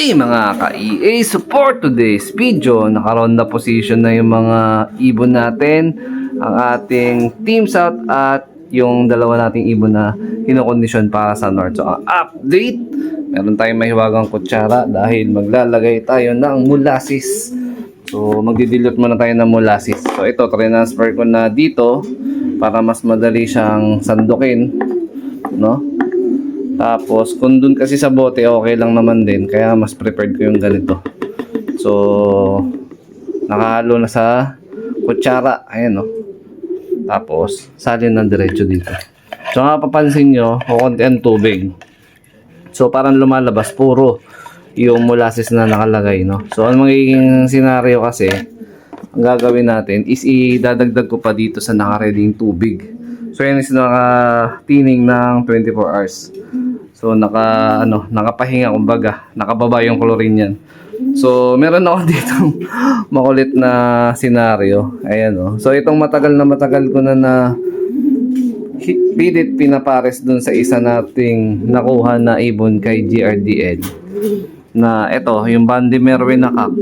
Okay mga ka-EA, support today's video. Naka-ronda position na yung mga ibon natin, ang ating team south at yung dalawa nating ibon na kinokondisyon para sa north. So ang update, meron tayong mahiwagang kutsara dahil maglalagay tayo ng molasses. So magdi-dilute muna tayo ng molasses. So ito, transfer ko na dito para mas madali siyang sandukin, no? Tapos, kung dun kasi sa bote, okay lang naman din. Kaya mas prepared ko yung ganito. So, nakahalo na sa kutsara. Ayan, no? Tapos, salin na diretso dito. So, nga papansin nyo, kukunti ang tubig. So, parang lumalabas, puro yung molasses na nakalagay, no? So, ang magiging senaryo kasi, ang gagawin natin is idadagdag ko pa dito sa nakareading tubig. So, yan is nakatining ng 24 hours. So, nakapahinga, kumbaga. Nakababa yung chlorine yan. So, meron ako dito makulit na senaryo. Ayan, oh. So, itong matagal ko na pilit pinapares dun sa isa nating nakuha na ibon kay GRDL. Na ito, yung Bandy Merwin na kak,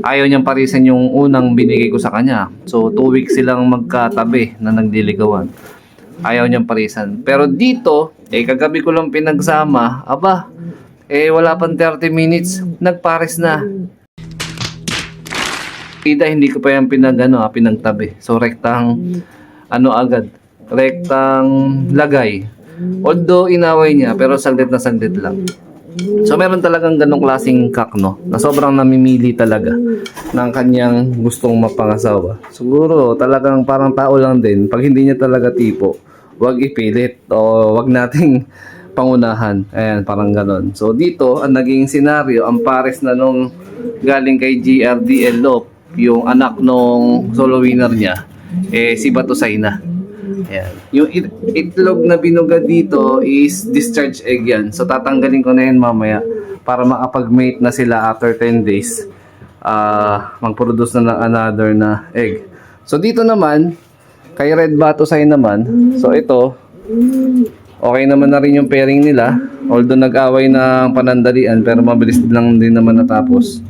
ayaw niyang parisan yung unang binigay ko sa kanya. So, 2 weeks silang magkatabi na nagdiligawan. Ayaw niyang parisan. Pero dito, kagabi ko lang pinagsama. Aba, wala pang 30 minutes. Nagpares na. Pida, hindi ko pa yan pinagtabi. So, rektang, agad. Rektang lagay. Although, inaway niya, pero saglit na saglit lang. So, meron talagang ganong klaseng kak, no? Na sobrang namimili talaga ng kanyang gustong mapangasawa. Siguro, talagang parang tao lang din. Pag hindi niya talaga tipo, wag ipilit o wag nating pangunahan. Ayan, parang ganon. So, dito, ang naging senaryo, ang pares na nung galing kay GRDL Lop, yung anak nung solo winner niya, si Batusay na. Ayan. Yung itlog na binuga dito is discharge egg yan. So, tatanggalin ko na yan mamaya para makapag-mate na sila after 10 days. Mag-produce na ng another na egg. So, dito naman, kay Red Batusay naman, so ito, okay naman na rin yung pairing nila. Although nag-away ng panandalian, pero mabilis lang din naman natapos.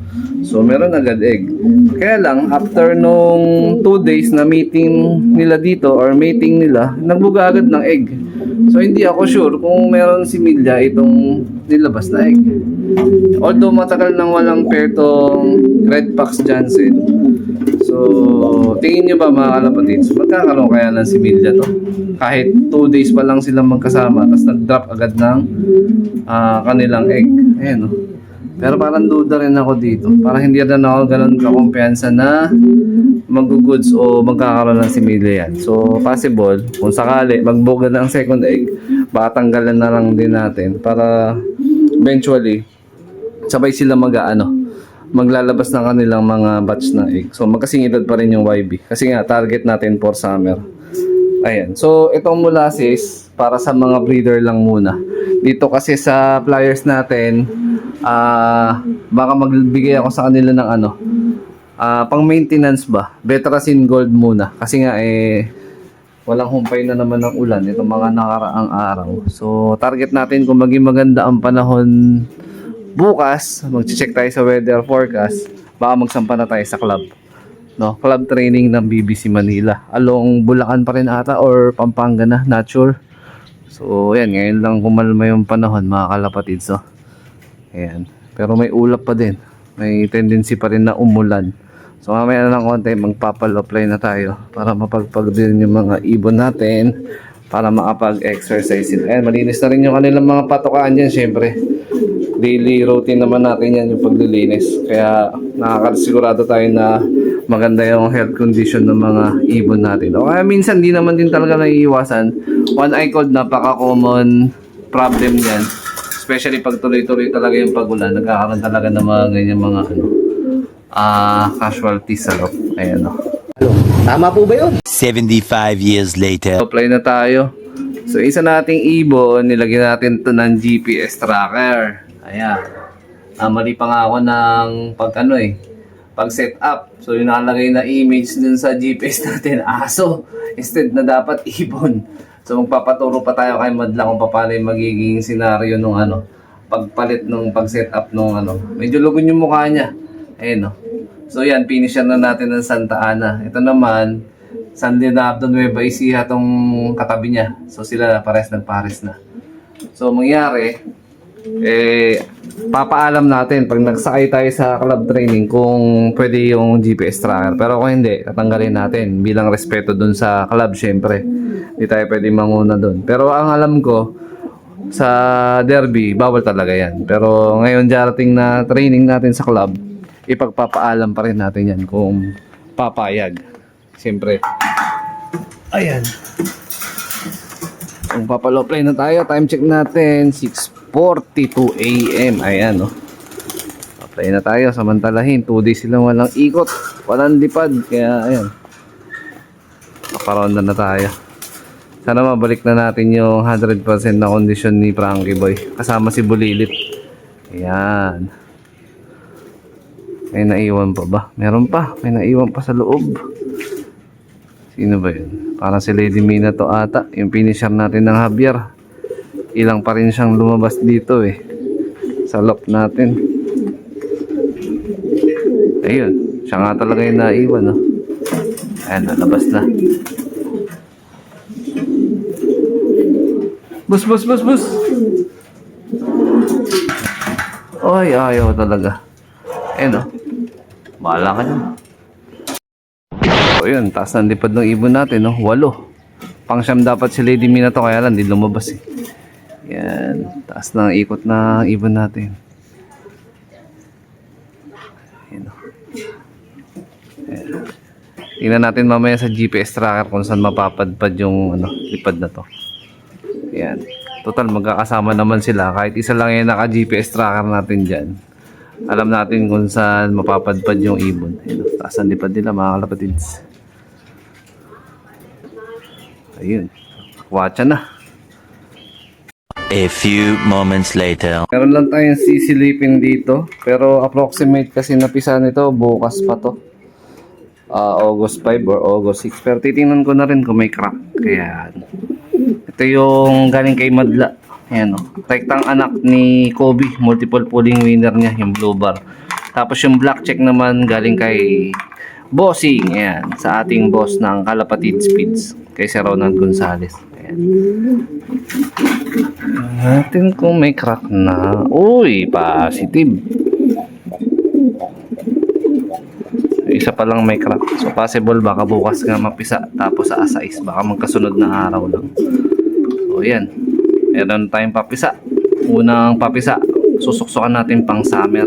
So, meron agad egg. Kaya lang, after nung 2 days na meeting nila dito or mating nila, nagbuga agad ng egg. So, hindi ako sure kung meron si Milya itong nilabas na egg. Although matagal nang walang pair tong Red Fox Jansen. So, tingin nyo ba mga kalapatids, magkakaroon kaya ng si Milya to? Kahit 2 days pa lang silang magkasama, tapos nag-drop agad ng kanilang egg. Ayan, no? Pero parang duda rin ako dito. Parang hindi rin ako ganun kakumpiyansa na mag-goods o magkakaroon ng si Milya yan. So, possible, kung sakali, magbuga ng second egg, baka tanggalan na lang din natin para eventually, sabay sila maglalabas ng kanilang mga batch na egg. So, magkasingidad pa rin yung YB. Kasi nga, target natin for summer. Ayan. So, itong molasses, para sa mga breeder lang muna. Dito kasi sa flyers natin, baka magbigay ako sa kanila ng pang maintenance ba? Betracin Gold muna. Kasi nga, walang humpay na naman ng ulan itong mga nakaraang araw. So, target natin kung maging maganda ang panahon bukas, mag-check tayo sa weather forecast, baka magsampa na tayo sa club. No? Club training ng BBC Manila. Along Bulacan pa rin ata or Pampanga na, not sure. So, yan. Ngayon lang kumalma yung panahon, mga kalapatid. So, ayan. Pero may ulap pa din. May tendency pa rin na umulan. So, mamaya na ng konti, magpapal-apply na tayo para mapagpagdilin yung mga ibon natin para makapag-exercise sila. Ayan, malinis na rin yung kanilang mga patokaan dyan, syempre. Daily routine naman natin yan yung paglilinis. Kaya nakakasigurado tayo na maganda yung health condition ng mga ibon natin. O kaya minsan di naman din talaga naiiwasan. One eye cold, napaka-common problem yan. Especially pag tuloy-tuloy talaga yung pagulan. Nagkakaroon talaga ng mga ganyan mga casualties sa loob. Ayan o. Tama po ba yun? 75 years later. Apply na tayo. So isa nating ibon, nilagyan natin to ng GPS tracker. Ayan. Mali pa nga ako ng pag-set up. So, yung nakalagay na image dun sa GPS natin, aso. Instead na dapat ibon. So, magpapaturo pa tayo kay Madla kung paano yung magiging senaryo nung pagpalit nung pag-set up nung ano. Medyo lugon yung mukha niya. Ayun, no. So yan, finisher na natin ng Santa Ana. Ito naman, San Leonardo Nueva Ecija tong katabi niya. So sila pares na. So mangyari, papaalam natin pag nagsakay tayo sa club training kung pwede yung GPS tracker. Pero kung hindi, tatanggalin natin bilang respeto dun sa club, syempre. Hindi tayo pwede manguna dun. Pero ang alam ko, sa derby, bawal talaga yan. Pero ngayon darating na training natin sa club, ipagpapaalam pa rin natin yan kung papayag. Siyempre. Ayan. Kung papalow play na tayo, time check natin, 6:42 AM. Ayan, no. Play na tayo, samantalahin. 2 days silang walang ikot, walang lipad. Kaya, ayan. Nakaronda na tayo. Sana mabalik na natin yung 100% na kondisyon ni Frankie Boy. Kasama si Bulilit. Ayan. May naiwan pa ba? Meron pa. May naiwan pa sa loob. Sino ba yun? Parang si Lady Mina to ata. Yung finisher natin ng Javier. Ilang pa rin siyang lumabas dito eh. Sa lock natin. Ayun. Siya nga talaga yung naiwan, no? Ayan, nalabas na. Bus! Ay, ayaw talaga. Ayun, no? Bahala ka dyan. So yun, taas ng lipad ng ibon natin, no? 8. Pang-siyam dapat si Lady Mina to, kaya lang di lumabas eh. Yan, taas ng ikot na ibon natin. Yan, no? Yan. Tingnan natin mamaya sa GPS tracker kung saan mapapadpad yung lipad na to. Yan. Total, magkakasama naman sila. Kahit isa lang yung naka-GPS tracker natin dyan. Alam natin kung saan mapapadpad yung ibon. Ayun, taas ang lipad nila, mga kalapatids. Ayun. Watcha na. A few moments later. Meron lang tayong sisilipin dito. Pero approximate kasi napisa nito, bukas pa to. August 5 or August 6. Pero titingnan ko na rin kung may crack. Kaya, ito yung galing kay Madla. Ayan, o. Rektang anak ni Kobe. Multiple pulling winner niya, yung blue bar. Tapos yung black check naman galing kay Bossing. Ayan, sa ating boss ng Kalapatid Speeds. Kay Sir Ronald Gonzales. Ayan. Natin kung may crack na. Uy, positive. Isa pa lang may crack. So possible baka bukas nga mapisa. Tapos sa asa-is. Baka magkasunod na araw lang. So yan. Meron tayong papisa. Unang papisa. Susuksukan natin pang summer.